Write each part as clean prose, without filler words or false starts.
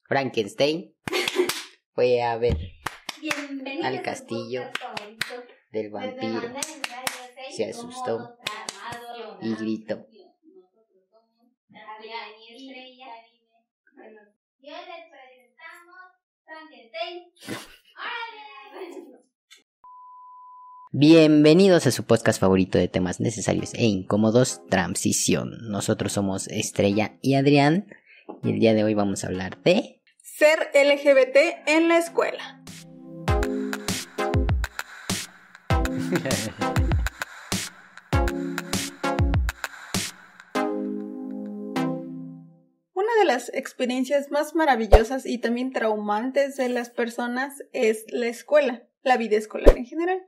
Frankenstein fue a ver Bienvenidos al castillo del vampiro. Se asustó y gritó. Y hoy les presentamos Frankenstein. Bienvenidos a su podcast favorito de temas necesarios e incómodos, Transición. Nosotros somos Estrella y Adrián y el día de hoy vamos a hablar de ser LGBT en la escuela. Una de las experiencias más maravillosas y también traumantes de las personas es la escuela, la vida escolar en general.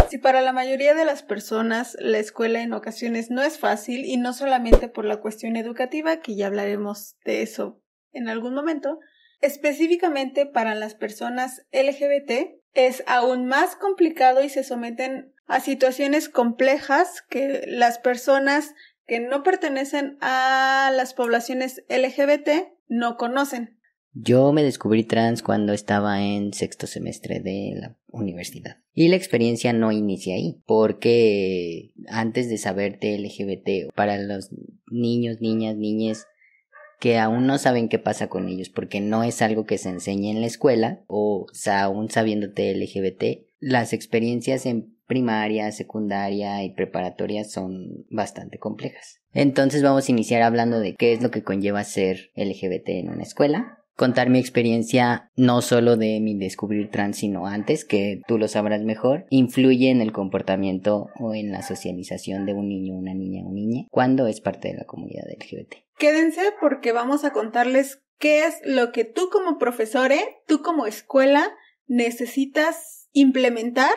Si para la mayoría de las personas la escuela en ocasiones no es fácil y no solamente por la cuestión educativa, que ya hablaremos de eso en algún momento, específicamente para las personas LGBT es aún más complicado y se someten a situaciones complejas que las personas que no pertenecen a las poblaciones LGBT no conocen. Yo me descubrí trans cuando estaba en sexto semestre de la universidad. Y la experiencia no inicia ahí, porque antes de saber de LGBT, para los niños, niñas, niñes que aún no saben qué pasa con ellos, porque no es algo que se enseñe en la escuela, o sea, aún sabiéndote LGBT, las experiencias en primaria, secundaria y preparatoria son bastante complejas. Entonces vamos a iniciar hablando de qué es lo que conlleva ser LGBT en una escuela. Contar mi experiencia no solo de mi descubrir trans, sino antes, que tú lo sabrás mejor, influye en el comportamiento o en la socialización de un niño, una niña o niña cuando es parte de la comunidad LGBT. Quédense porque vamos a contarles qué es lo que tú como profesores, tú como escuela, necesitas implementar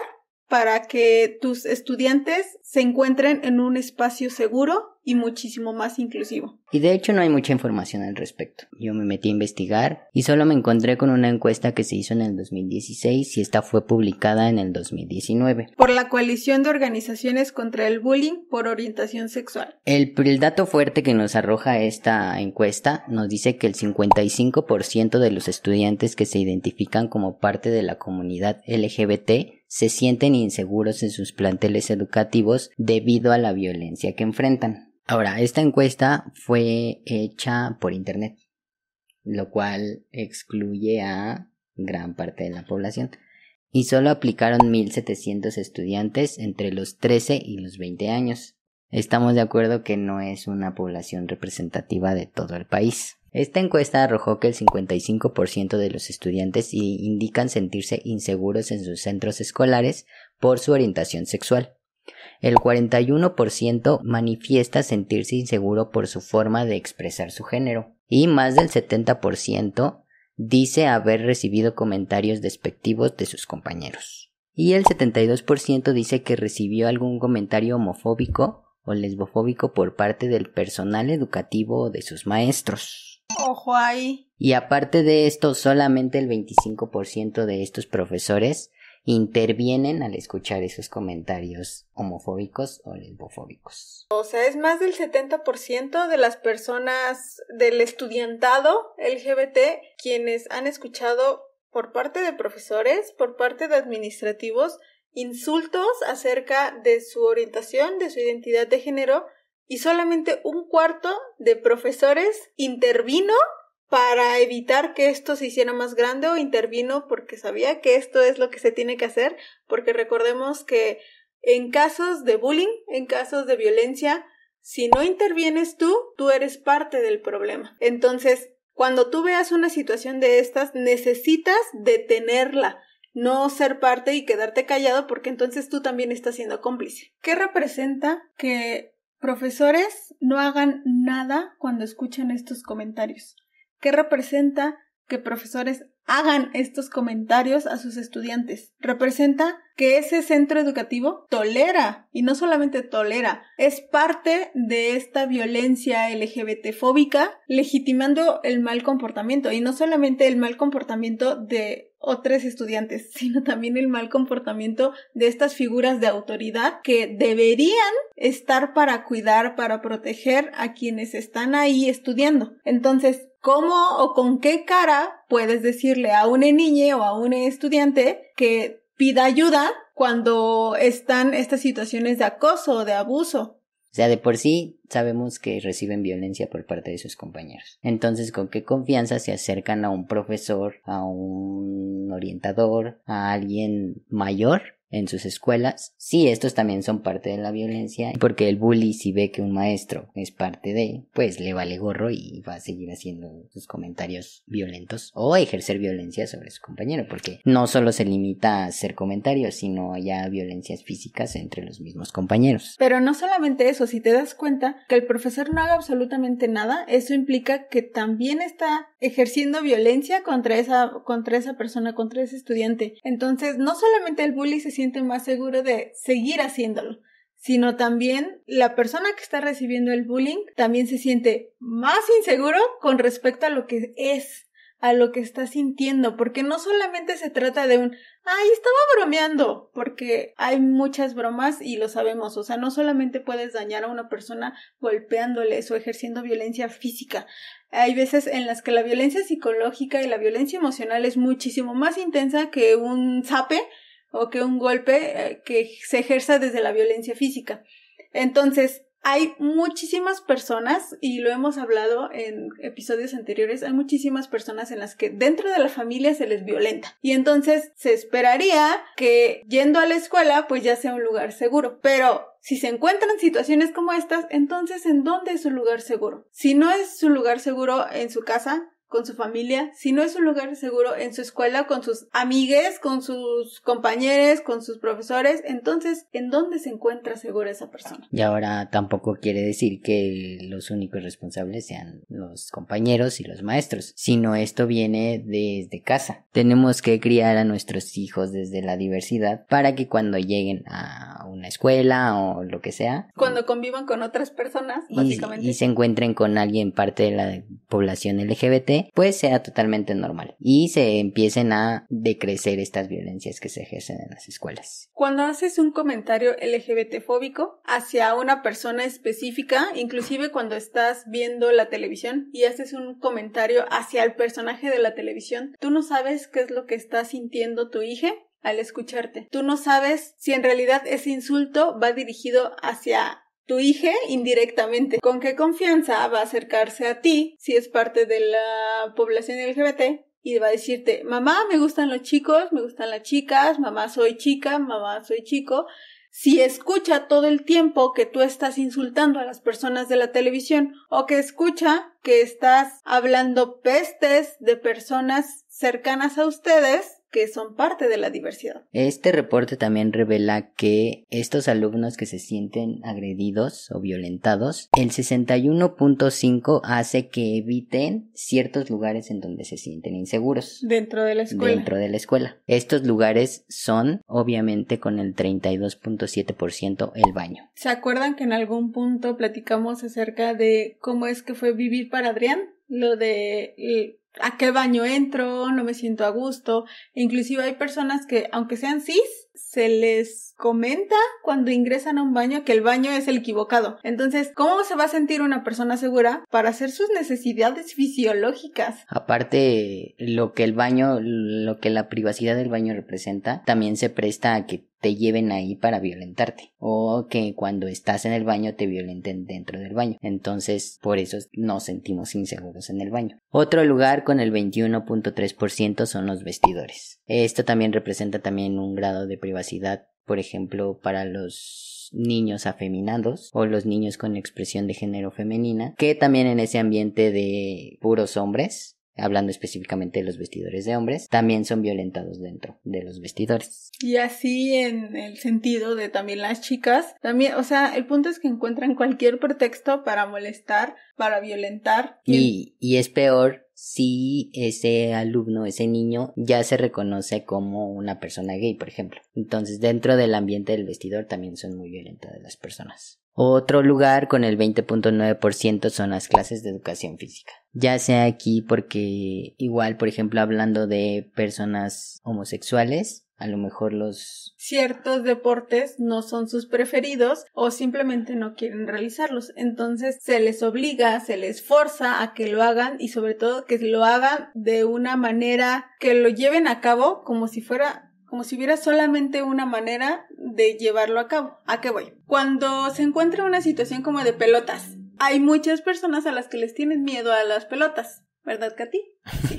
para que tus estudiantes se encuentren en un espacio seguro y muchísimo más inclusivo. Y de hecho no hay mucha información al respecto. Yo me metí a investigar y solo me encontré con una encuesta que se hizo en el 2016 y esta fue publicada en el 2019. Por la Coalición de Organizaciones contra el Bullying por Orientación Sexual. El dato fuerte que nos arroja esta encuesta nos dice que el 55% de los estudiantes que se identifican como parte de la comunidad LGBT se sienten inseguros en sus planteles educativos debido a la violencia que enfrentan. Ahora, esta encuesta fue hecha por internet, lo cual excluye a gran parte de la población. Y solo aplicaron 1,700 estudiantes entre los 13 y los 20 años. Estamos de acuerdo que no es una población representativa de todo el país. Esta encuesta arrojó que el 55% de los estudiantes indican sentirse inseguros en sus centros escolares por su orientación sexual. El 41% manifiesta sentirse inseguro por su forma de expresar su género. Y más del 70% dice haber recibido comentarios despectivos de sus compañeros. Y el 72% dice que recibió algún comentario homofóbico o lesbofóbico por parte del personal educativo o de sus maestros. Ojo ahí. Y aparte de esto, solamente el 25% de estos profesores intervienen al escuchar esos comentarios homofóbicos o lesbofóbicos. O sea, es más del 70% de las personas del estudiantado LGBT quienes han escuchado por parte de profesores, por parte de administrativos, insultos acerca de su orientación, de su identidad de género, y solamente un cuarto de profesores intervino para evitar que esto se hiciera más grande o intervino porque sabía que esto es lo que se tiene que hacer, porque recordemos que en casos de bullying, en casos de violencia, si no intervienes tú eres parte del problema. Entonces, cuando tú veas una situación de estas, necesitas detenerla, no ser parte y quedarte callado porque entonces tú también estás siendo cómplice. ¿Qué representa que profesores no hagan nada cuando escuchan estos comentarios? ¿Qué representa que profesores hagan estos comentarios a sus estudiantes? Representa que ese centro educativo tolera, y no solamente tolera, es parte de esta violencia LGBT-fóbica, legitimando el mal comportamiento, y no solamente el mal comportamiento de otros estudiantes, sino también el mal comportamiento de estas figuras de autoridad que deberían estar para cuidar, para proteger a quienes están ahí estudiando. Entonces, ¿cómo o con qué cara puedes decirle a una niña o a un estudiante que pida ayuda cuando están estas situaciones de acoso o de abuso? O sea, de por sí sabemos que reciben violencia por parte de sus compañeros. Entonces, ¿con qué confianza se acercan a un profesor, a un orientador, a alguien mayor en sus escuelas? Sí, estos también son parte de la violencia, porque el bully, si ve que un maestro es parte de, pues le vale gorro y va a seguir haciendo sus comentarios violentos o a ejercer violencia sobre su compañero, porque no solo se limita a hacer comentarios, sino ya violencias físicas entre los mismos compañeros. Pero no solamente eso, si te das cuenta que el profesor no haga absolutamente nada, eso implica que también está ejerciendo violencia contra esa persona, contra ese estudiante. Entonces, no solamente el bully se siente más seguro de seguir haciéndolo, sino también la persona que está recibiendo el bullying también se siente más inseguro con respecto a lo que es, a lo que está sintiendo, porque no solamente se trata de un ¡ay, estaba bromeando! Porque hay muchas bromas y lo sabemos, o sea, no solamente puedes dañar a una persona golpeándoles o ejerciendo violencia física. Hay veces en las que la violencia psicológica y la violencia emocional es muchísimo más intensa que un zape o que un golpe que se ejerza desde la violencia física. Entonces, hay muchísimas personas, y lo hemos hablado en episodios anteriores, hay muchísimas personas en las que dentro de la familia se les violenta. Y entonces se esperaría que yendo a la escuela pues ya sea un lugar seguro. Pero si se encuentran situaciones como estas, entonces ¿en dónde es su lugar seguro? Si no es su lugar seguro en su casa, con su familia, si no es un lugar seguro en su escuela, con sus amigues, con sus compañeros, con sus profesores, entonces, ¿en dónde se encuentra segura esa persona? Y ahora tampoco quiere decir que los únicos responsables sean los compañeros y los maestros, sino esto viene desde casa. Tenemos que criar a nuestros hijos desde la diversidad para que cuando lleguen a una escuela o lo que sea, cuando convivan con otras personas, básicamente, y se encuentren con alguien parte de la población LGBT, pues sea totalmente normal y se empiecen a decrecer estas violencias que se ejercen en las escuelas. Cuando haces un comentario LGBT-fóbico hacia una persona específica, inclusive cuando estás viendo la televisión y haces un comentario hacia el personaje de la televisión, tú no sabes qué es lo que está sintiendo tu hija al escucharte. Tú no sabes si en realidad ese insulto va dirigido hacia tu hija indirectamente. ¿Con qué confianza va a acercarse a ti si es parte de la población LGBT? Y va a decirte, mamá, me gustan los chicos, me gustan las chicas, mamá, soy chica, mamá, soy chico. Si escucha todo el tiempo que tú estás insultando a las personas de la televisión o que escucha que estás hablando pestes de personas cercanas a ustedes que son parte de la diversidad. Este reporte también revela que estos alumnos que se sienten agredidos o violentados, el 61.5 hace que eviten ciertos lugares en donde se sienten inseguros. Dentro de la escuela. Dentro de la escuela. Estos lugares son, obviamente, con el 32.7% el baño. ¿Se acuerdan que en algún punto platicamos acerca de cómo es que fue vivir para Adrián? Lo de ¿a qué baño entro? No me siento a gusto. Inclusive hay personas que, aunque sean cis, se les comenta cuando ingresan a un baño que el baño es el equivocado. Entonces, ¿cómo se va a sentir una persona segura para hacer sus necesidades fisiológicas? Aparte, lo que la privacidad del baño representa, también se presta a que te lleven ahí para violentarte o que cuando estás en el baño te violenten dentro del baño. Entonces, por eso nos sentimos inseguros en el baño. Otro lugar con el 21.3% son los vestidores. Esto también representa también un grado de privacidad, por ejemplo, para los niños afeminados o los niños con expresión de género femenina, que también en ese ambiente de puros hombres, hablando específicamente de los vestidores de hombres, también son violentados dentro de los vestidores. Y así en el sentido de también las chicas, también, o sea, el punto es que encuentran cualquier pretexto para molestar, para violentar. Y es peor si ese alumno, ese niño, ya se reconoce como una persona gay, por ejemplo. Entonces, dentro del ambiente del vestidor también son muy violentas las personas. Otro lugar con el 20.9% son las clases de educación física. Ya sea aquí porque igual, por ejemplo, hablando de personas homosexuales, a lo mejor ciertos deportes no son sus preferidos o simplemente no quieren realizarlos. Entonces se les obliga, se les forza a que lo hagan y sobre todo que lo hagan de una manera que lo lleven a cabo como si hubiera solamente una manera de llevarlo a cabo. ¿A qué voy? Cuando se encuentra una situación como de pelotas, hay muchas personas a las que les tienen miedo a las pelotas, ¿verdad, Katy? Sí.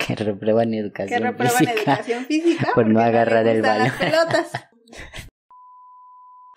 que reprueban educación física por no agarrar el balón. Las pelotas.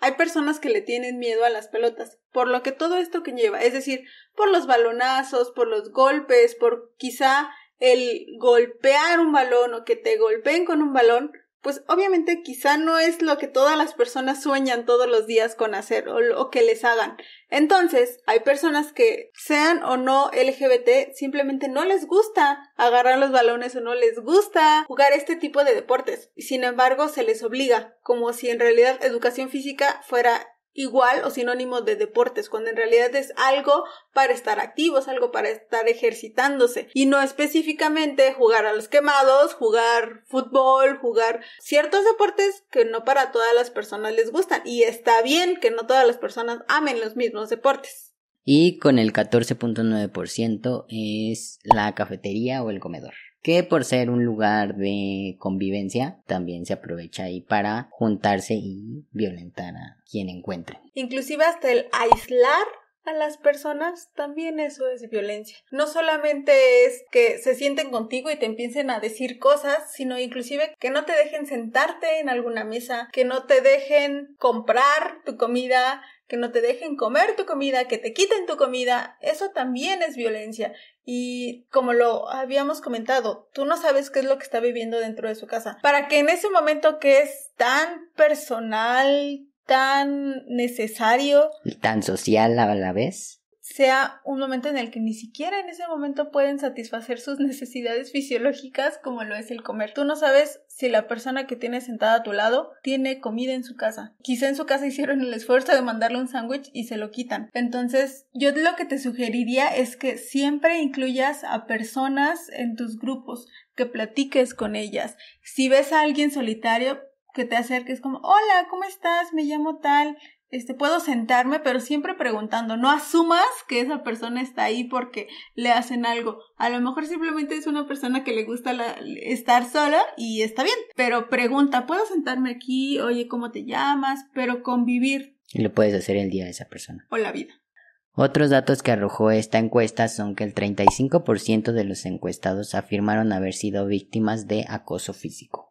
Hay personas que le tienen miedo a las pelotas, por lo que todo esto que lleva, es decir, por los balonazos, por los golpes, por quizá el golpear un balón o que te golpeen con un balón, pues obviamente quizá no es lo que todas las personas sueñan todos los días con hacer o que les hagan. Entonces, hay personas que sean o no LGBT, simplemente no les gusta agarrar los balones o no les gusta jugar este tipo de deportes. Sin embargo, se les obliga, como si en realidad educación física fuera igual o sinónimo de deportes, cuando en realidad es algo para estar activos, algo para estar ejercitándose y no específicamente jugar a los quemados, jugar fútbol, jugar ciertos deportes que no para todas las personas les gustan y está bien que no todas las personas amen los mismos deportes. Y con el 14.9% es la cafetería o el comedor, que por ser un lugar de convivencia también se aprovecha ahí para juntarse y violentar a quien encuentre. Inclusive hasta el aislar a las personas, también eso es violencia. No solamente es que se sienten contigo y te empiecen a decir cosas, sino inclusive que no te dejen sentarte en alguna mesa, que no te dejen comprar tu comida, que no te dejen comer tu comida, que te quiten tu comida. Eso también es violencia. Y como lo habíamos comentado, tú no sabes qué es lo que está viviendo dentro de su casa. Para que en ese momento que es tan personal, tan necesario y tan social a la vez, sea un momento en el que ni siquiera en ese momento pueden satisfacer sus necesidades fisiológicas como lo es el comer. Tú no sabes si la persona que tienes sentada a tu lado tiene comida en su casa. Quizá en su casa hicieron el esfuerzo de mandarle un sándwich y se lo quitan. Entonces, yo lo que te sugeriría es que siempre incluyas a personas en tus grupos, que platiques con ellas. Si ves a alguien solitario, que te acerques como, hola, ¿cómo estás? Me llamo tal, puedo sentarme, pero siempre preguntando. No asumas que esa persona está ahí porque le hacen algo. A lo mejor simplemente es una persona que le gusta estar sola y está bien, pero pregunta, ¿puedo sentarme aquí? Oye, ¿cómo te llamas? Pero convivir. Y lo puedes hacer el día de esa persona. O la vida. Otros datos que arrojó esta encuesta son que el 35% de los encuestados afirmaron haber sido víctimas de acoso físico.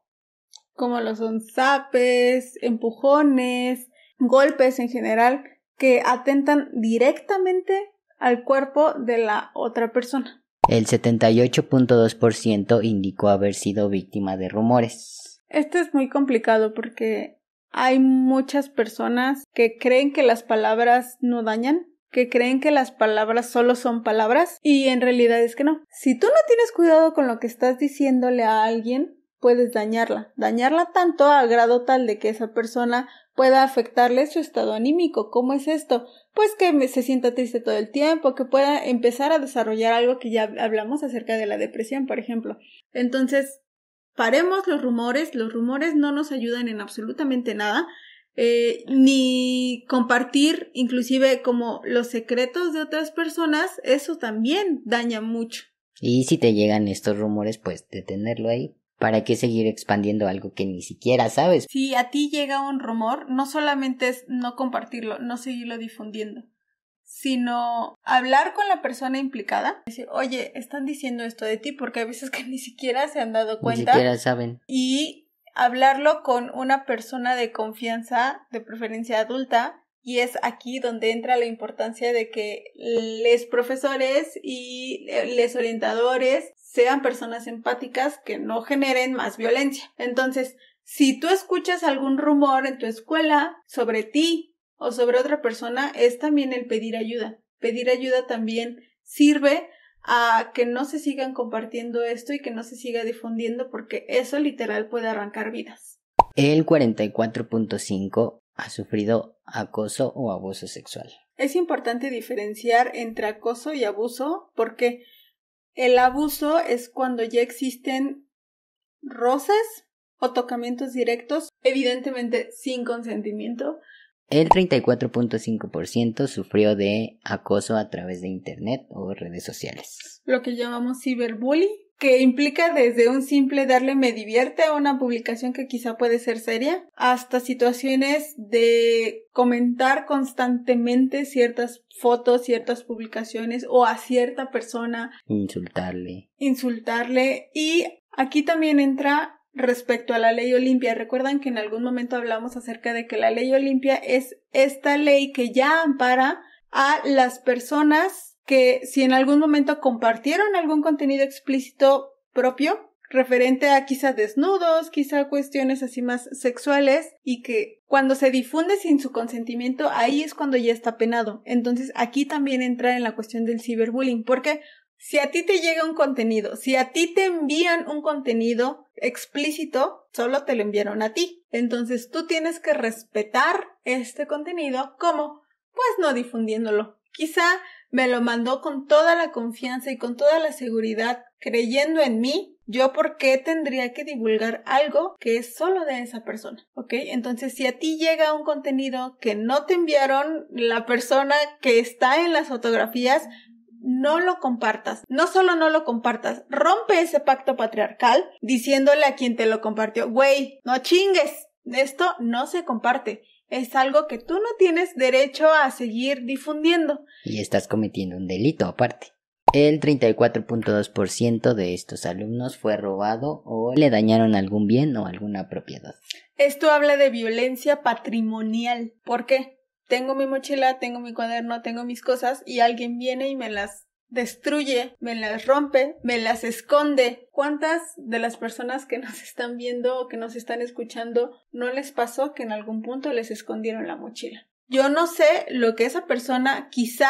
Como lo son zapes, empujones, golpes en general, que atentan directamente al cuerpo de la otra persona. El 78.2% indicó haber sido víctima de rumores. Esto es muy complicado porque hay muchas personas que creen que las palabras no dañan, que creen que las palabras solo son palabras y en realidad es que no. Si tú no tienes cuidado con lo que estás diciéndole a alguien, puedes dañarla tanto al grado tal de que esa persona pueda afectarle su estado anímico. ¿Cómo es esto? Pues que se sienta triste todo el tiempo, que pueda empezar a desarrollar algo que ya hablamos acerca de la depresión, por ejemplo. Entonces, paremos los rumores no nos ayudan en absolutamente nada, ni compartir inclusive como los secretos de otras personas, eso también daña mucho. Y si te llegan estos rumores, pues detenerlo ahí. ¿Para qué seguir expandiendo algo que ni siquiera sabes? Si a ti llega un rumor, no solamente es no compartirlo, no seguirlo difundiendo, sino hablar con la persona implicada. Decir, oye, están diciendo esto de ti, porque hay veces que ni siquiera se han dado cuenta. Ni siquiera saben. Y hablarlo con una persona de confianza, de preferencia adulta, y es aquí donde entra la importancia de que los profesores y los orientadores sean personas empáticas que no generen más violencia. Entonces, si tú escuchas algún rumor en tu escuela sobre ti o sobre otra persona, es también el pedir ayuda. Pedir ayuda también sirve a que no se sigan compartiendo esto y que no se siga difundiendo, porque eso literal puede arrancar vidas. El 44.5% ha sufrido acoso o abuso sexual. Es importante diferenciar entre acoso y abuso, porque el abuso es cuando ya existen roces, o tocamientos directos, evidentemente sin consentimiento. El 34.5% sufrió de acoso a través de internet o redes sociales. Lo que llamamos ciberbullying, que implica desde un simple darle me divierte a una publicación que quizá puede ser seria, hasta situaciones de comentar constantemente ciertas fotos, ciertas publicaciones o a cierta persona. Insultarle. Y aquí también entra respecto a la ley Olimpia. Recuerdan que en algún momento hablamos acerca de que la ley Olimpia es esta ley que ya ampara a las personas que si en algún momento compartieron algún contenido explícito propio, referente a quizá desnudos, quizá cuestiones así más sexuales, y que cuando se difunde sin su consentimiento, ahí es cuando ya está penado. Entonces aquí también entra en la cuestión del ciberbullying, porque si a ti te llega un contenido, si a ti te envían un contenido explícito, solo te lo enviaron a ti. Entonces tú tienes que respetar este contenido como, pues no difundiéndolo. Quizá me lo mandó con toda la confianza y con toda la seguridad, creyendo en mí. ¿Yo por qué tendría que divulgar algo que es solo de esa persona? ¿Ok? Entonces, si a ti llega un contenido que no te enviaron la persona que está en las fotografías, no lo compartas. No solo no lo compartas, rompe ese pacto patriarcal diciéndole a quien te lo compartió, güey, no chingues, esto no se comparte. Es algo que tú no tienes derecho a seguir difundiendo. Y estás cometiendo un delito aparte. El 34.2% de estos alumnos fue robado o le dañaron algún bien o alguna propiedad. Esto habla de violencia patrimonial. ¿Por qué? Tengo mi mochila, tengo mi cuaderno, tengo mis cosas y alguien viene y me las destruye, me las rompe, me las esconde. ¿Cuántas de las personas que nos están viendo o que nos están escuchando no les pasó que en algún punto les escondieron la mochila? Yo no sé lo que esa persona quizá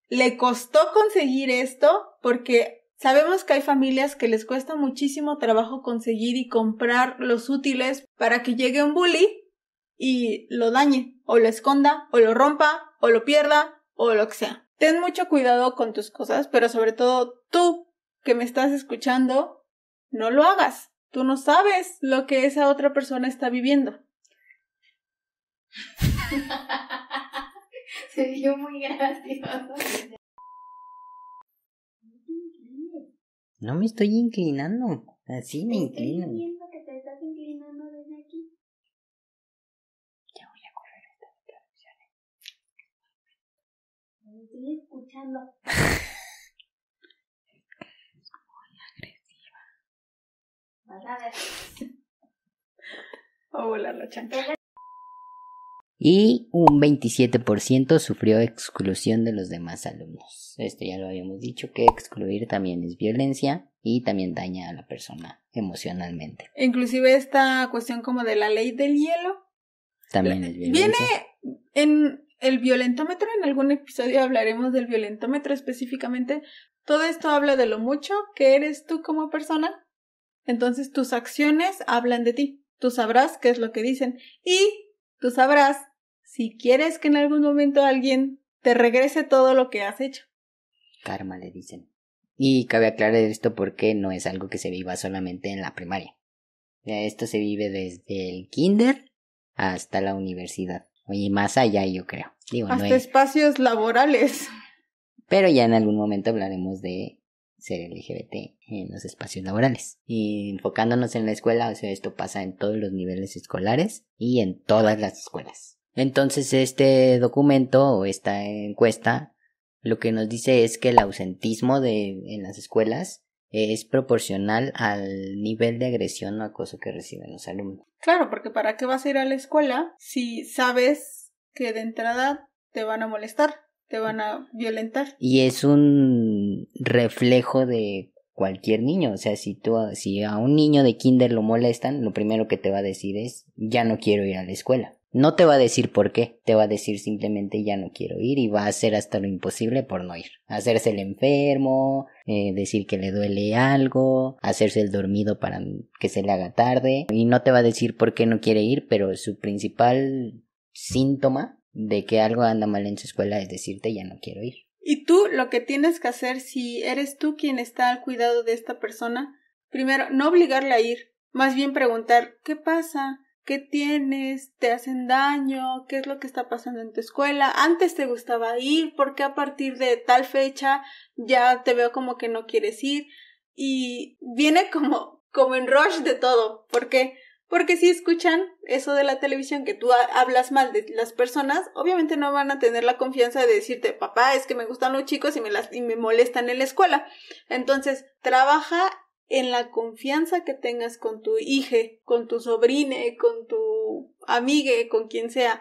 le costó conseguir esto, porque sabemos que hay familias que les cuesta muchísimo trabajo conseguir y comprar los útiles para que llegue un bully y lo dañe, o lo esconda, o lo rompa, o lo pierda, o lo que sea. Ten mucho cuidado con tus cosas, pero sobre todo tú que me estás escuchando, no lo hagas. Tú no sabes lo que esa otra persona está viviendo. Se vio muy gracioso. No me estoy inclinando. Así me inclino. Estoy viendo que te estás inclinando desde aquí. Ya voy a correr estas declaraciones. Me estoy escuchando. Es muy agresiva. Vas a ver. O volar la chancla. Y un 27% sufrió exclusión de los demás alumnos. Esto ya lo habíamos dicho, que excluir también es violencia y también daña a la persona emocionalmente. Inclusive esta cuestión como de la ley del hielo. También es violencia. Viene en el violentómetro, en algún episodio hablaremos del violentómetro específicamente. Todo esto habla de lo mucho que eres tú como persona. Entonces tus acciones hablan de ti. Tú sabrás qué es lo que dicen. Y tú sabrás si quieres que en algún momento alguien te regrese todo lo que has hecho. Karma le dicen. Y cabe aclarar esto porque no es algo que se viva solamente en la primaria. Esto se vive desde el kinder hasta la universidad. Y más allá, yo creo. Digo, Hasta no es... espacios laborales. Pero ya en algún momento hablaremos de ser LGBT en los espacios laborales. Y enfocándonos en la escuela, o sea, esto pasa en todos los niveles escolares y en todas las escuelas. Entonces este documento o esta encuesta lo que nos dice es que el ausentismo en las escuelas es proporcional al nivel de agresión o acoso que reciben los alumnos. Claro, porque ¿para qué vas a ir a la escuela si sabes que de entrada te van a molestar, te van a violentar? Y es un reflejo de cualquier niño. O sea, si a un niño de kinder lo molestan, lo primero que te va a decir es ya no quiero ir a la escuela. No te va a decir por qué, te va a decir simplemente ya no quiero ir y va a hacer hasta lo imposible por no ir. Hacerse el enfermo, decir que le duele algo, hacerse el dormido para que se le haga tarde y no te va a decir por qué no quiere ir, pero su principal síntoma de que algo anda mal en su escuela es decirte ya no quiero ir. Y tú lo que tienes que hacer si eres tú quien está al cuidado de esta persona, primero, no obligarla a ir. Más bien preguntar, ¿qué pasa? ¿Qué tienes? ¿Te hacen daño? ¿Qué es lo que está pasando en tu escuela? ¿Antes te gustaba ir? ¿Por qué a partir de tal fecha ya te veo como que no quieres ir? Y viene como en rush de todo. ¿Por qué? Porque si escuchan eso de la televisión, que tú hablas mal de las personas, obviamente no van a tener la confianza de decirte, papá, es que me gustan los chicos y me molestan en la escuela. Entonces, trabaja en la confianza que tengas con tu hija, con tu sobrine, con tu amigue, con quien sea.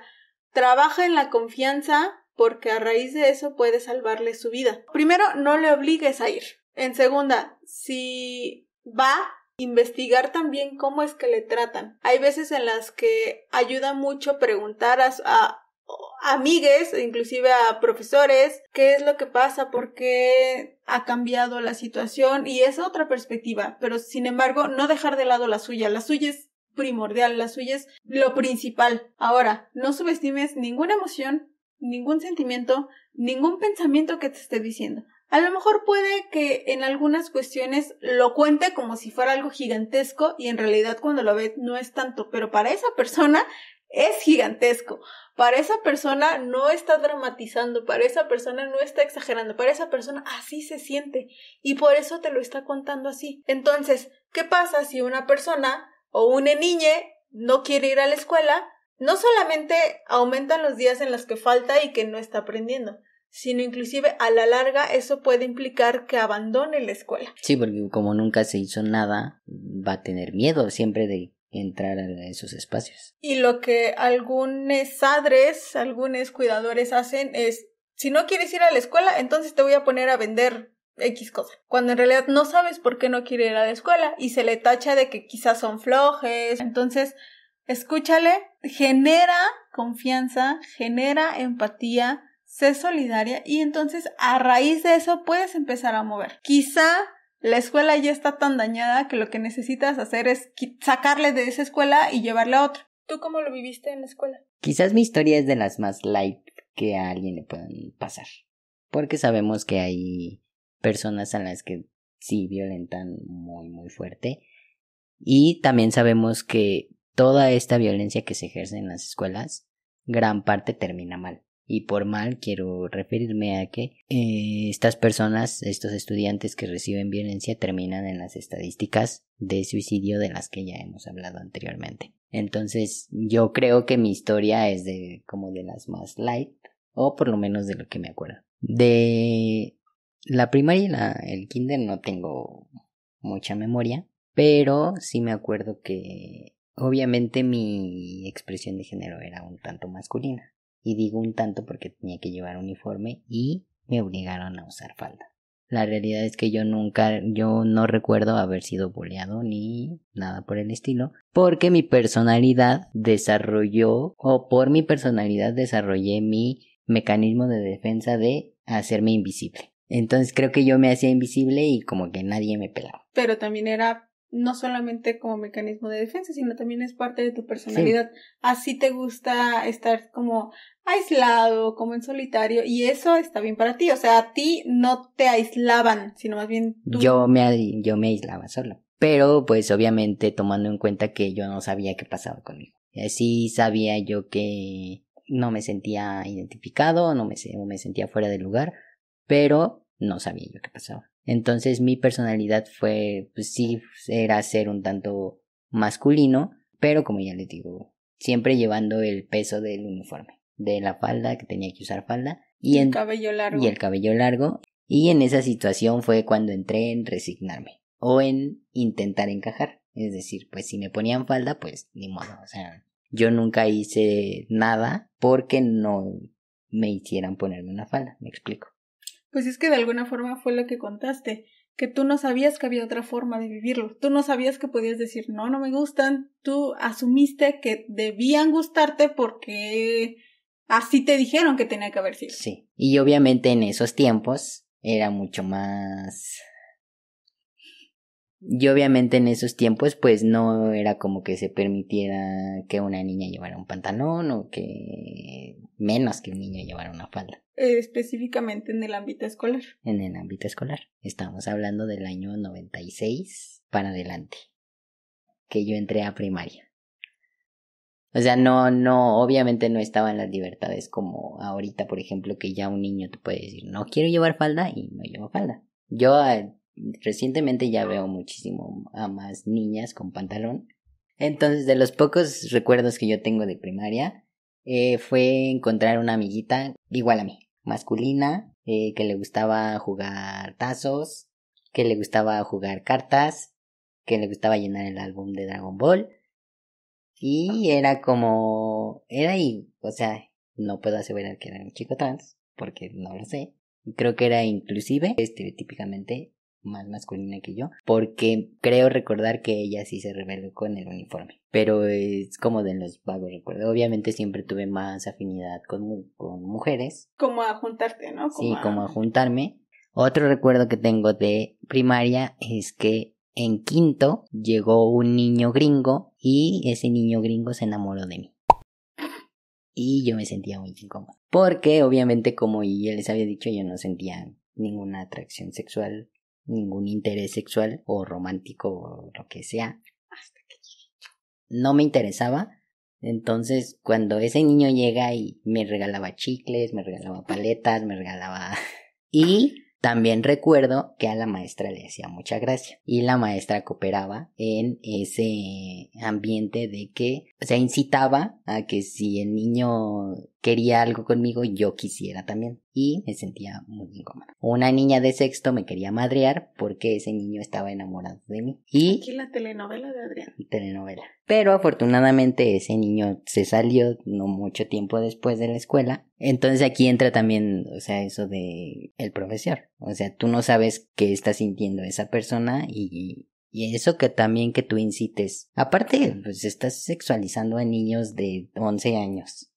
Trabaja en la confianza porque a raíz de eso puedes salvarle su vida. Primero, no le obligues a ir. En segunda, si va, investigar también cómo es que le tratan. Hay veces en las que ayuda mucho preguntar a amigues, inclusive a profesores, qué es lo que pasa, por qué ha cambiado la situación, y es otra perspectiva, pero sin embargo no dejar de lado la suya es primordial, la suya es lo principal. Ahora, no subestimes ninguna emoción, ningún sentimiento, ningún pensamiento que te esté diciendo. A lo mejor puede que en algunas cuestiones lo cuente como si fuera algo gigantesco y en realidad cuando lo ves no es tanto, pero para esa persona es gigantesco. Para esa persona no está dramatizando, para esa persona no está exagerando, para esa persona así se siente y por eso te lo está contando así. Entonces, ¿qué pasa si una persona o una niña no quiere ir a la escuela? No solamente aumentan los días en los que falta y que no está aprendiendo, sino inclusive a la larga eso puede implicar que abandone la escuela. Sí, porque como nunca se hizo nada, va a tener miedo siempre de entrar a esos espacios. Y lo que algunos padres, algunos cuidadores hacen es, si no quieres ir a la escuela, entonces te voy a poner a vender X cosa. Cuando en realidad no sabes por qué no quiere ir a la escuela y se le tacha de que quizás son flojes. Entonces, escúchale, genera confianza, genera empatía, sé solidaria y entonces a raíz de eso puedes empezar a mover. Quizá la escuela ya está tan dañada que lo que necesitas hacer es sacarle de esa escuela y llevarle a otra. ¿Tú cómo lo viviste en la escuela? Quizás mi historia es de las más light que a alguien le puedan pasar, porque sabemos que hay personas a las que sí violentan muy muy fuerte y también sabemos que toda esta violencia que se ejerce en las escuelas, gran parte termina mal. Y por mal quiero referirme a que estas personas, estos estudiantes que reciben violencia terminan en las estadísticas de suicidio de las que ya hemos hablado anteriormente. Entonces yo creo que mi historia es como de las más light, o por lo menos de lo que me acuerdo. De la primaria y el kinder no tengo mucha memoria, pero sí me acuerdo que obviamente mi expresión de género era un tanto masculina. Y digo un tanto porque tenía que llevar uniforme y me obligaron a usar falda. La realidad es que yo no recuerdo haber sido boleado ni nada por el estilo, porque mi personalidad por mi personalidad desarrollé mi mecanismo de defensa de hacerme invisible. Entonces creo que yo me hacía invisible y como que nadie me pelaba. Pero también era no solamente como mecanismo de defensa, sino también es parte de tu personalidad. Sí. Así te gusta estar como aislado, como en solitario, y eso está bien para ti. O sea, a ti no te aislaban, sino más bien tú. Yo me aislaba solo. Pero pues obviamente tomando en cuenta que yo no sabía qué pasaba conmigo. Sí sabía yo que no me sentía identificado, no me sentía fuera de lugar, pero no sabía yo qué pasaba. Entonces mi personalidad fue, pues sí, era ser un tanto masculino, pero como ya les digo, siempre llevando el peso del uniforme, de la falda, que tenía que usar falda, y el cabello largo. Y el cabello largo. Y en esa situación fue cuando entré en resignarme, o en intentar encajar. Es decir, pues si me ponían falda, pues ni modo, o sea, yo nunca hice nada porque no me hicieran ponerme una falda, me explico. Pues es que de alguna forma fue lo que contaste, que tú no sabías que había otra forma de vivirlo, tú no sabías que podías decir no me gustan, tú asumiste que debían gustarte porque así te dijeron que tenía que haber sido. Sí, y obviamente en esos tiempos era mucho más... Y obviamente en esos tiempos pues no era como que se permitiera que una niña llevara un pantalón o que menos que un niño llevara una falda. Específicamente en el ámbito escolar. En el ámbito escolar. Estamos hablando del año 96 para adelante. que yo entré a primaria. O sea, no, obviamente no estaban las libertades como ahorita, por ejemplo, que ya un niño te puede decir, no quiero llevar falda y no llevo falda. Yo recientemente ya veo muchísimo a más niñas con pantalón. Entonces, de los pocos recuerdos que yo tengo de primaria, fue encontrar una amiguita igual a mí, masculina, que le gustaba jugar tazos, que le gustaba jugar cartas, que le gustaba llenar el álbum de Dragon Ball. Y era como, o sea, no puedo aseverar que era un chico trans, porque no lo sé. Creo que era inclusive, estereotípicamente más masculina que yo, porque creo recordar que ella sí se rebeló con el uniforme. Pero es como de los vagos recuerdos. Obviamente siempre tuve más afinidad con mujeres. Como a juntarte, ¿no? Sí, como a juntarme. Otro recuerdo que tengo de primaria es que en quinto llegó un niño gringo y ese niño gringo se enamoró de mí. Y yo me sentía muy incómoda. Porque obviamente, como ya les había dicho, yo no sentía ninguna atracción sexual, ningún interés sexual o romántico o lo que sea. Hasta que no me interesaba. Entonces, cuando ese niño llega y me regalaba chicles, me regalaba paletas, me regalaba... y también recuerdo que a la maestra le hacía mucha gracia y la maestra cooperaba en ese ambiente de que, o sea, incitaba a que si el niño quería algo conmigo, yo quisiera también. Y me sentía muy incómoda. Una niña de sexto me quería madrear porque ese niño estaba enamorado de mí. Y aquí la telenovela de Adrián. Telenovela. Pero afortunadamente ese niño se salió no mucho tiempo después de la escuela. Entonces aquí entra también, o sea, eso de el profesor. O sea, tú no sabes qué está sintiendo esa persona y eso que también que tú incites. Aparte, pues estás sexualizando a niños de 11 años.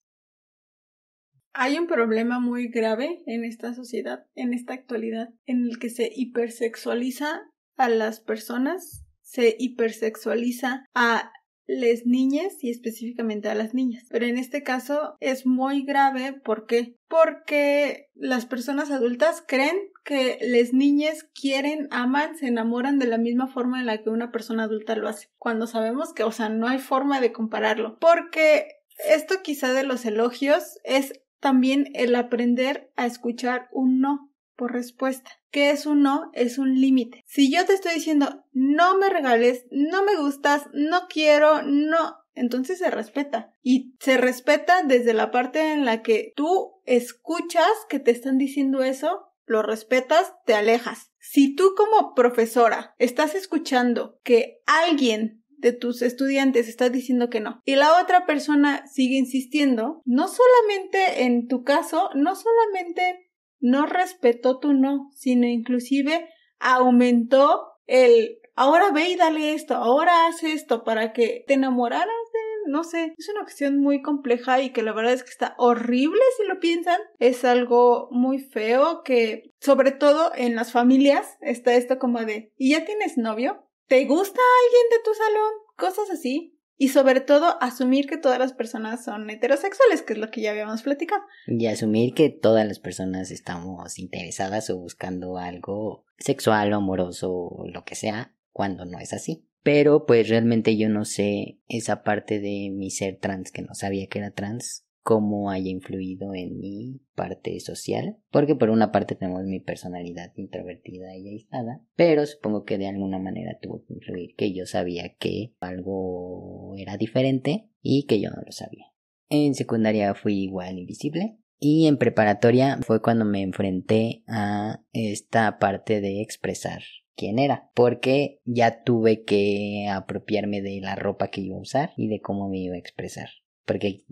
Hay un problema muy grave en esta sociedad, en esta actualidad, en el que se hipersexualiza a las personas, se hipersexualiza a las niñas y específicamente a las niñas. Pero en este caso es muy grave, ¿por qué? Porque las personas adultas creen que las niñas quieren, aman, se enamoran de la misma forma en la que una persona adulta lo hace. Cuando sabemos que, o sea, no hay forma de compararlo. Porque esto quizá de los elogios es también el aprender a escuchar un no por respuesta. ¿Qué es un no? Es un límite. Si yo te estoy diciendo no me regales, no me gustas, no quiero, no, entonces se respeta. Y se respeta desde la parte en la que tú escuchas que te están diciendo eso, lo respetas, te alejas. Si tú como profesora estás escuchando que alguien de tus estudiantes está diciendo que no y la otra persona sigue insistiendo, no solamente en tu caso, no solamente no respetó tu no, sino inclusive aumentó el ahora ve y dale esto, ahora haz esto para que te enamoraras de, no sé, es una cuestión muy compleja y que la verdad es que está horrible si lo piensan, es algo muy feo que sobre todo en las familias está esto como de ¿y ya tienes novio? ¿Te gusta alguien de tu salón? Cosas así. Y sobre todo, asumir que todas las personas son heterosexuales, que es lo que ya habíamos platicado. Y asumir que todas las personas estamos interesadas o buscando algo sexual o amoroso o lo que sea, cuando no es así. Pero pues realmente yo no sé esa parte de mi ser trans, que no sabía que era trans, cómo haya influido en mi parte social, porque por una parte tenemos mi personalidad introvertida y aislada, pero supongo que de alguna manera tuvo que influir que yo sabía que algo era diferente y que yo no lo sabía. En secundaria fui igual invisible y en preparatoria fue cuando me enfrenté a esta parte de expresar quién era, porque ya tuve que apropiarme de la ropa que iba a usar y de cómo me iba a expresar. Porque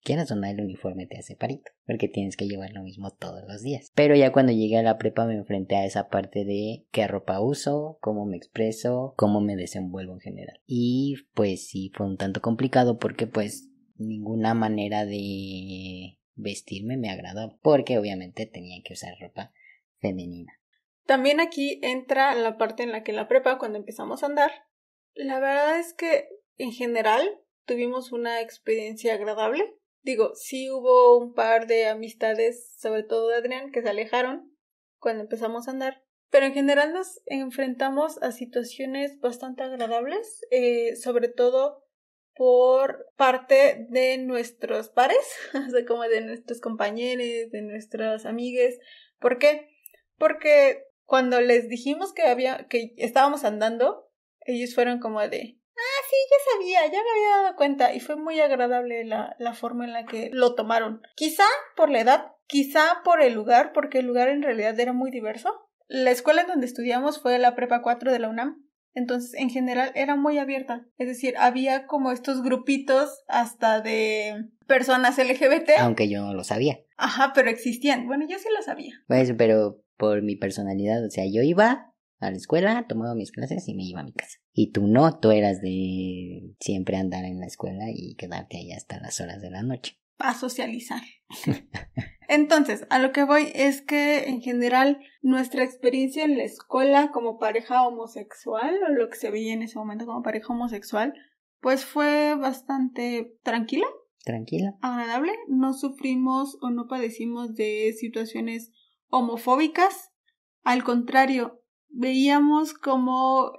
quieras o no, el uniforme te hace parito, porque tienes que llevar lo mismo todos los días. Pero ya cuando llegué a la prepa me enfrenté a esa parte de qué ropa uso, cómo me expreso, cómo me desenvuelvo en general. Y pues sí, fue un tanto complicado porque pues ninguna manera de vestirme me agradó, porque obviamente tenía que usar ropa femenina. También aquí entra la parte en la que en la prepa, cuando empezamos a andar, la verdad es que en general tuvimos una experiencia agradable. Digo, sí hubo un par de amistades, sobre todo de Adrián, que se alejaron cuando empezamos a andar, pero en general nos enfrentamos a situaciones bastante agradables, sobre todo por parte de nuestros pares, o sea, como de nuestros compañeros, de nuestras amigas. ¿Por qué? Porque cuando les dijimos que estábamos andando, ellos fueron como de, sí, ya sabía, ya me había dado cuenta, y fue muy agradable la forma en la que lo tomaron. Quizá por la edad, quizá por el lugar, porque el lugar en realidad era muy diverso. La escuela en donde estudiamos fue la Prepa 4 de la UNAM. Entonces, en general, era muy abierta. Es decir, había como estos grupitos hasta de personas LGBT. Aunque yo no lo sabía. Ajá, pero existían. Bueno, yo sí lo sabía. Pues, pero por mi personalidad, o sea, yo iba a la escuela, tomaba mis clases y me iba a mi casa. Y tú no, tú eras de siempre andar en la escuela y quedarte ahí hasta las horas de la noche. A socializar. Entonces, a lo que voy es que en general nuestra experiencia en la escuela como pareja homosexual, o lo que se veía en ese momento como pareja homosexual, pues fue bastante tranquila. Tranquila. Agradable. No sufrimos o no padecimos de situaciones homofóbicas. Al contrario, veíamos como,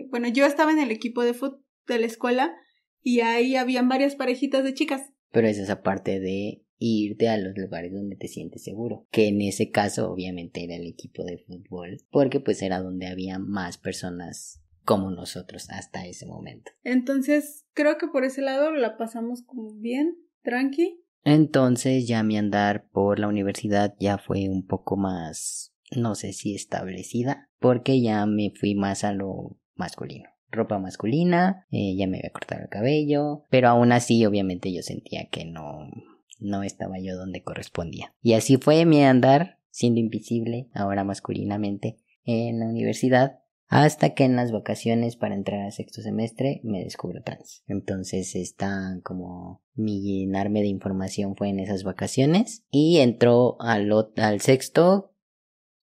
bueno, yo estaba en el equipo de fútbol de la escuela y ahí habían varias parejitas de chicas. Pero es esa parte de irte a los lugares donde te sientes seguro, que en ese caso obviamente era el equipo de fútbol, porque pues era donde había más personas como nosotros hasta ese momento. Entonces, creo que por ese lado la pasamos como bien, tranqui. Entonces ya mi andar por la universidad ya fue un poco más, no sé si establecida, porque ya me fui más a lo masculino. Ropa masculina, ya me había cortado el cabello, pero aún así obviamente yo sentía que no estaba yo donde correspondía. Y así fue mi andar, siendo invisible, ahora masculinamente, en la universidad, hasta que en las vacaciones para entrar al sexto semestre me descubro trans. Entonces como mi llenarme de información fue en esas vacaciones y entró al sexto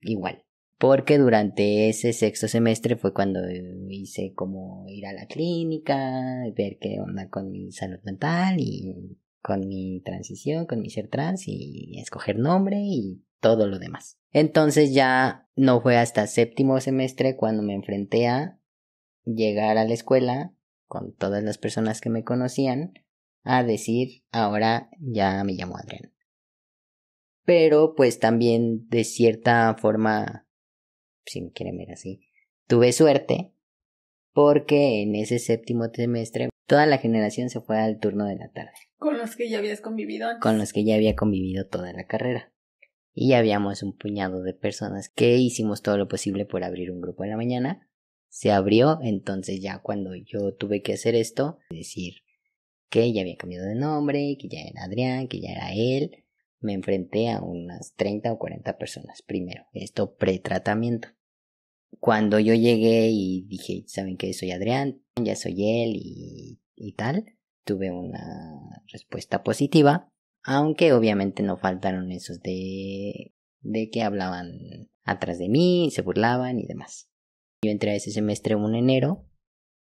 igual. Porque durante ese sexto semestre fue cuando hice como ir a la clínica, ver qué onda con mi salud mental y con mi transición, con mi ser trans y escoger nombre y todo lo demás. Entonces ya no fue hasta séptimo semestre cuando me enfrenté a llegar a la escuela con todas las personas que me conocían a decir, ahora ya me llamo Adrián. Pero pues también de cierta forma, si me quieren ver así, tuve suerte porque en ese séptimo semestre toda la generación se fue al turno de la tarde. Con los que ya habías convivido antes. Con los que ya había convivido toda la carrera. Y habíamos un puñado de personas que hicimos todo lo posible por abrir un grupo en la mañana. Se abrió, entonces ya cuando yo tuve que hacer esto, decir que ya había cambiado de nombre, que ya era Adrián, que ya era él, me enfrenté a unas 30 o 40 personas primero. Esto pretratamiento. Cuando yo llegué y dije, ¿saben qué? Soy Adrián, ya soy él y tal, tuve una respuesta positiva, aunque obviamente no faltaron esos de que hablaban atrás de mí, se burlaban y demás. Yo entré a ese semestre en enero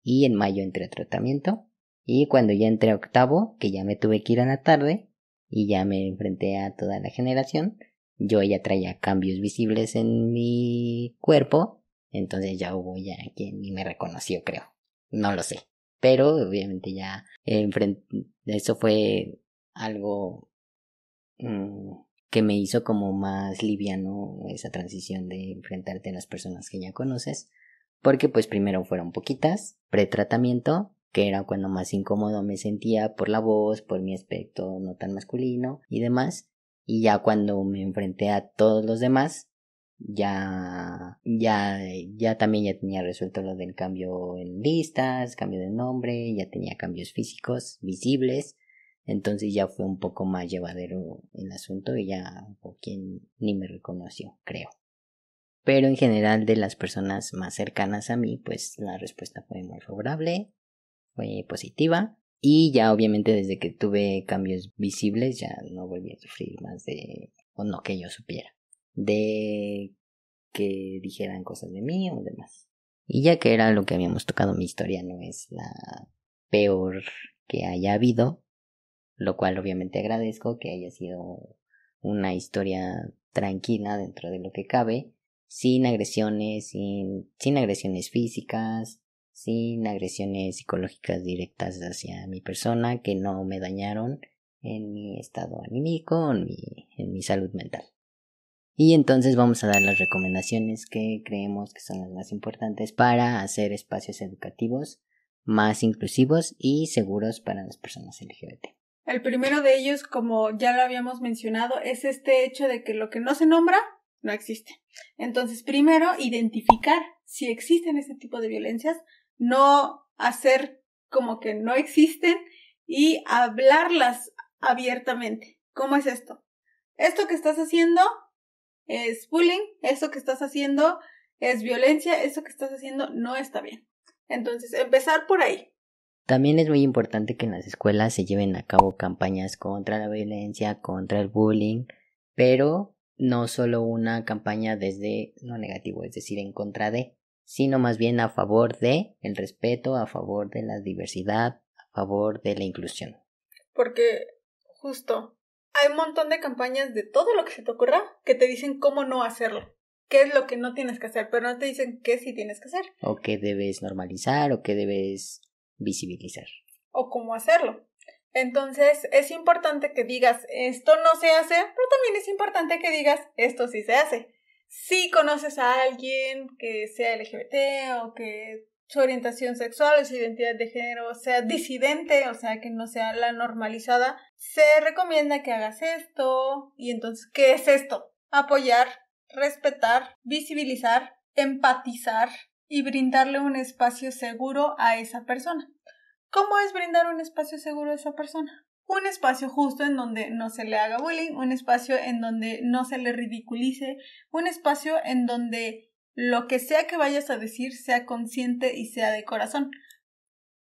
y en mayo entré a tratamiento y cuando ya entré a octavo, que ya me tuve que ir a la tarde y ya me enfrenté a toda la generación, yo ya traía cambios visibles en mi cuerpo. Entonces ya hubo quien ni me reconoció, creo. No lo sé. Pero obviamente ya eso fue algo que me hizo como más liviano esa transición de enfrentarte a las personas que ya conoces. Porque pues primero fueron poquitas, pretratamiento, que era cuando más incómodo me sentía por la voz, por mi aspecto no tan masculino y demás. Y ya cuando me enfrenté a todos los demás, ya también ya tenía resuelto lo del cambio en listas, cambio de nombre, ya tenía cambios físicos visibles, entonces ya fue un poco más llevadero el asunto y ya hubo quien ni me reconoció, creo. Pero en general de las personas más cercanas a mí, pues la respuesta fue muy favorable, fue positiva. Y ya obviamente desde que tuve cambios visibles ya no volví a sufrir más o no que yo supiera, de que dijeran cosas de mí o demás. Y ya que era lo que habíamos tocado, mi historia no es la peor que haya habido, lo cual obviamente agradezco que haya sido una historia tranquila dentro de lo que cabe. sin agresiones, sin agresiones físicas, sin agresiones psicológicas directas hacia mi persona que no me dañaron en mi estado anímico, en mi salud mental. Y entonces vamos a dar las recomendaciones que creemos que son las más importantes para hacer espacios educativos más inclusivos y seguros para las personas LGBT. El primero de ellos, como ya lo habíamos mencionado, es este hecho de que lo que no se nombra no existe. Entonces, primero, identificar si existen este tipo de violencias, no hacer como que no existen y hablarlas abiertamente. ¿Cómo es esto? Esto que estás haciendo es bullying, esto que estás haciendo es violencia, esto que estás haciendo no está bien. Entonces, empezar por ahí. También es muy importante que en las escuelas se lleven a cabo campañas contra la violencia, contra el bullying, pero no solo una campaña desde lo negativo, es decir, en contra de, sino más bien a favor de el respeto, a favor de la diversidad, a favor de la inclusión. Porque justo hay un montón de campañas de todo lo que se te ocurra que te dicen cómo no hacerlo, qué es lo que no tienes que hacer, pero no te dicen qué sí tienes que hacer. O qué debes normalizar, o qué debes visibilizar. O cómo hacerlo. Entonces es importante que digas esto no se hace, pero también es importante que digas esto sí se hace. Si conoces a alguien que sea LGBT o que su orientación sexual o su identidad de género sea disidente, o sea que no sea la normalizada, se recomienda que hagas esto. Y entonces, ¿qué es esto? Apoyar, respetar, visibilizar, empatizar y brindarle un espacio seguro a esa persona. ¿Cómo es brindar un espacio seguro a esa persona? Un espacio justo en donde no se le haga bullying, un espacio en donde no se le ridiculice, un espacio en donde lo que sea que vayas a decir sea consciente y sea de corazón.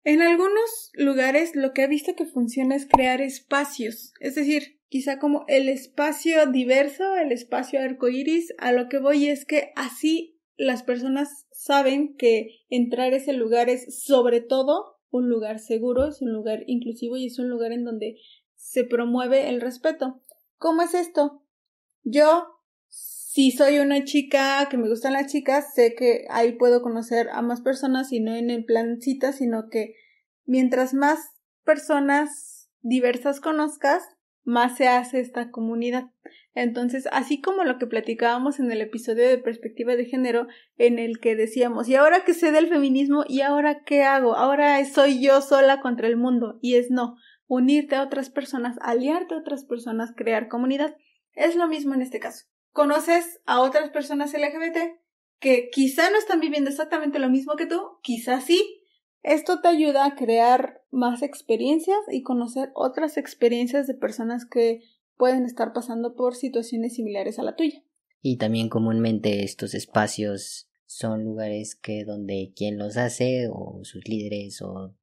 En algunos lugares lo que he visto que funciona es crear espacios, es decir, quizá como el espacio diverso, el espacio arcoíris. A lo que voy es que así las personas saben que entrar a ese lugar es sobre todo un lugar seguro, es un lugar inclusivo y es un lugar en donde se promueve el respeto. ¿Cómo es esto? Yo, si soy una chica que me gustan las chicas, sé que ahí puedo conocer a más personas y no en el plan cita, sino que mientras más personas diversas conozcas, más se hace esta comunidad. Entonces, así como lo que platicábamos en el episodio de perspectiva de género, en el que decíamos, y ahora que sé del feminismo, ¿y ahora qué hago? Ahora soy yo sola contra el mundo. Y es no, unirte a otras personas, aliarte a otras personas, crear comunidad. Es lo mismo en este caso. Conoces a otras personas LGBT que quizá no están viviendo exactamente lo mismo que tú, quizá sí. Esto te ayuda a crear más experiencias y conocer otras experiencias de personas que pueden estar pasando por situaciones similares a la tuya. Y también comúnmente estos espacios son lugares que donde quien los hace o sus líderes o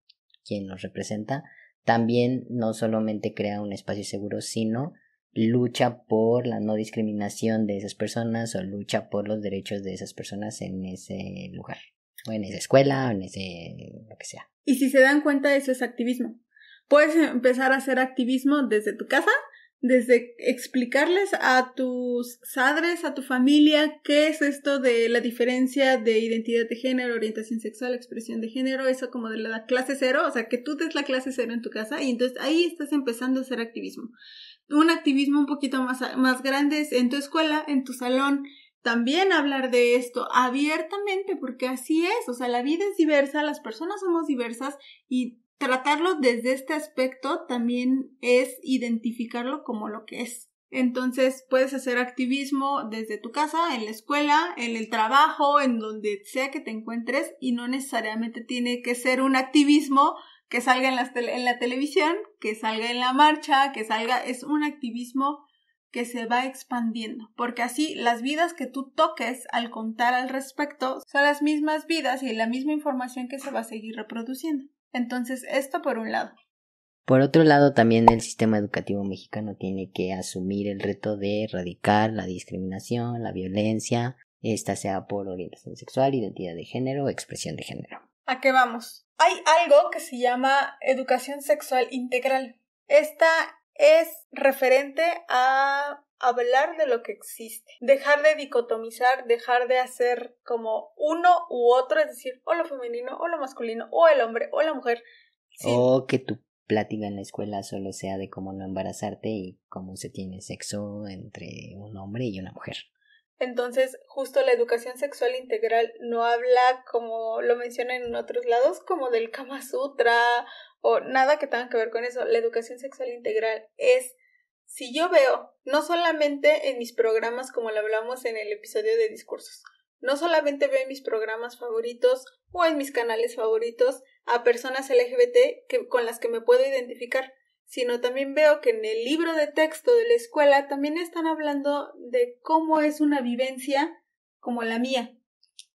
quien los representa también no solamente crea un espacio seguro, sino lucha por la no discriminación de esas personas o lucha por los derechos de esas personas en ese lugar, o en esa escuela, o en ese lo que sea. Y si se dan cuenta, eso es activismo. Puedes empezar a hacer activismo desde tu casa, desde explicarles a tus padres, a tu familia, qué es esto de la diferencia de identidad de género, orientación sexual, expresión de género, eso como de la clase cero, o sea, que tú des la clase cero en tu casa y entonces ahí estás empezando a hacer activismo. Un activismo un poquito más grande es en tu escuela, en tu salón. También hablar de esto abiertamente, porque así es, o sea, la vida es diversa, las personas somos diversas y tratarlo desde este aspecto también es identificarlo como lo que es. Entonces puedes hacer activismo desde tu casa, en la escuela, en el trabajo, en donde sea que te encuentres y no necesariamente tiene que ser un activismo que salga en la televisión, que salga en la marcha, que salga, es un activismo que se va expandiendo, porque así las vidas que tú toques al contar al respecto son las mismas vidas y la misma información que se va a seguir reproduciendo. Entonces, esto por un lado. Por otro lado, también el sistema educativo mexicano tiene que asumir el reto de erradicar la discriminación, la violencia, esta sea por orientación sexual, identidad de género o expresión de género. ¿A qué vamos? Hay algo que se llama educación sexual integral. Esta es referente a hablar de lo que existe, dejar de dicotomizar, dejar de hacer como uno u otro, es decir, o lo femenino, o lo masculino, o el hombre, o la mujer. Sí. O que tu plática en la escuela solo sea de cómo no embarazarte y cómo se tiene sexo entre un hombre y una mujer. Entonces, justo la educación sexual integral no habla, como lo mencionan en otros lados, como del Kama Sutra o nada que tenga que ver con eso. La educación sexual integral es, si yo veo, no solamente en mis programas como lo hablamos en el episodio de discursos, no solamente veo en mis programas favoritos o en mis canales favoritos a personas LGBT con las que me puedo identificar, sino también veo que en el libro de texto de la escuela también están hablando de cómo es una vivencia como la mía.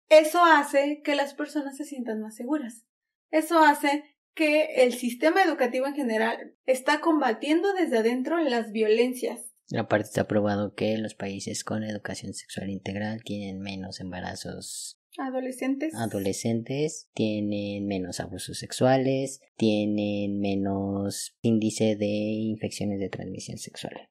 Eso hace que las personas se sientan más seguras. Eso hace que el sistema educativo en general está combatiendo desde adentro las violencias. Aparte está probado que los países con educación sexual integral tienen menos embarazos adolescentes, tienen menos abusos sexuales, tienen menos índice de infecciones de transmisión sexual.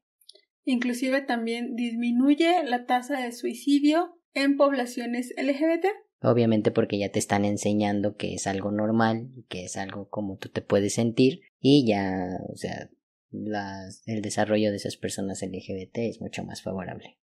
Inclusive también disminuye la tasa de suicidio en poblaciones LGBT. Obviamente porque ya te están enseñando que es algo normal, que es algo como tú te puedes sentir y ya, o sea, el desarrollo de esas personas LGBT es mucho más favorable.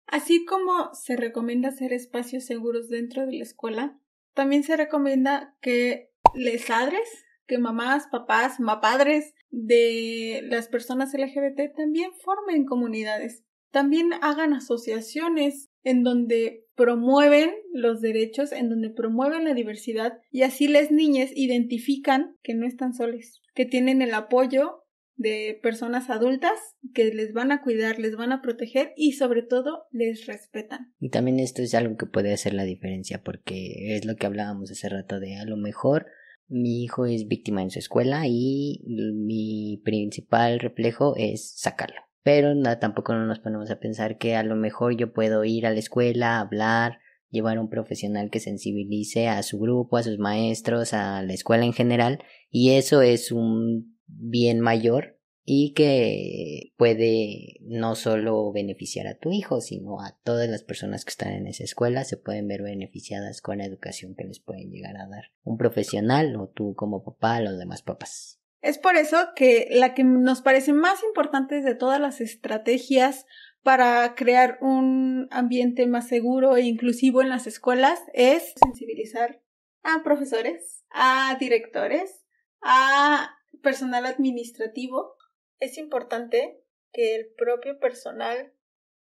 Así como se recomienda hacer espacios seguros dentro de la escuela, también se recomienda que lesadres, que mamás, papás, mapadres de las personas LGBT también formen comunidades, también hagan asociaciones en donde promueven los derechos, en donde promueven la diversidad y así las niñas identifican que no están solas, que tienen el apoyo de personas adultas que les van a cuidar, les van a proteger y sobre todo les respetan. Y también esto es algo que puede hacer la diferencia porque es lo que hablábamos hace rato de a lo mejor mi hijo es víctima en su escuela y mi principal reflejo es sacarlo. Pero tampoco no nos ponemos a pensar que a lo mejor yo puedo ir a la escuela, hablar, llevar a un profesional que sensibilice a su grupo, a sus maestros, a la escuela en general y eso es un bien mayor y que puede no solo beneficiar a tu hijo, sino a todas las personas que están en esa escuela se pueden ver beneficiadas con la educación que les pueden llegar a dar un profesional o tú como papá, los demás papás. Es por eso que la que nos parece más importante de todas las estrategias para crear un ambiente más seguro e inclusivo en las escuelas es sensibilizar a profesores, a directores, a personal administrativo. Es importante que el propio personal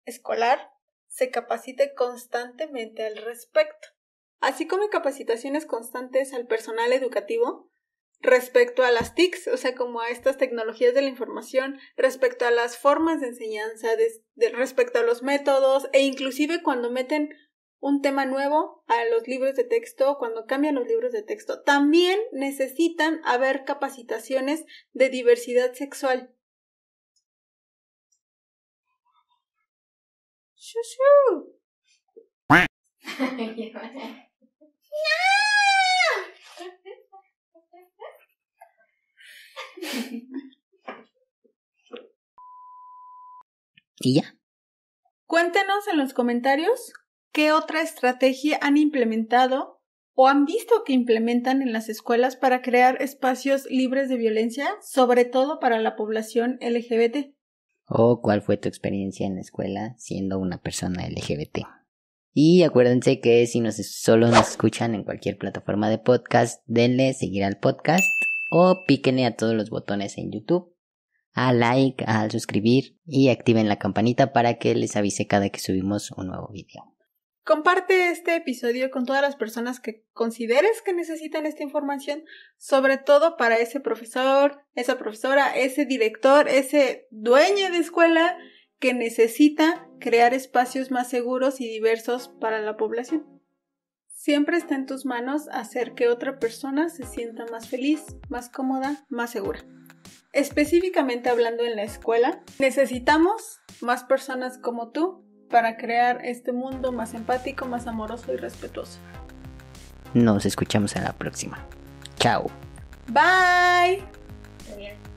escolar se capacite constantemente al respecto, así como capacitaciones constantes al personal educativo respecto a las TICs, o sea, como a estas tecnologías de la información, respecto a las formas de enseñanza, respecto a los métodos e inclusive cuando meten un tema nuevo a los libros de texto, cuando cambian los libros de texto, también necesitan haber capacitaciones de diversidad sexual. ¡Shushu! Y ya. Cuéntenos en los comentarios qué otra estrategia han implementado o han visto que implementan en las escuelas para crear espacios libres de violencia, sobre todo para la población LGBT. O cuál fue tu experiencia en la escuela siendo una persona LGBT. Y acuérdense que si solo nos escuchan en cualquier plataforma de podcast, denle seguir al podcast o píquenle a todos los botones en YouTube, a like, al suscribir y activen la campanita para que les avise cada que subimos un nuevo video. Comparte este episodio con todas las personas que consideres que necesitan esta información, sobre todo para ese profesor, esa profesora, ese director, ese dueño de escuela que necesita crear espacios más seguros y diversos para la población. Siempre está en tus manos hacer que otra persona se sienta más feliz, más cómoda, más segura. Específicamente hablando en la escuela, necesitamos más personas como tú para crear este mundo más empático, más amoroso y respetuoso. Nos escuchamos en la próxima. Chao. Bye. Bien.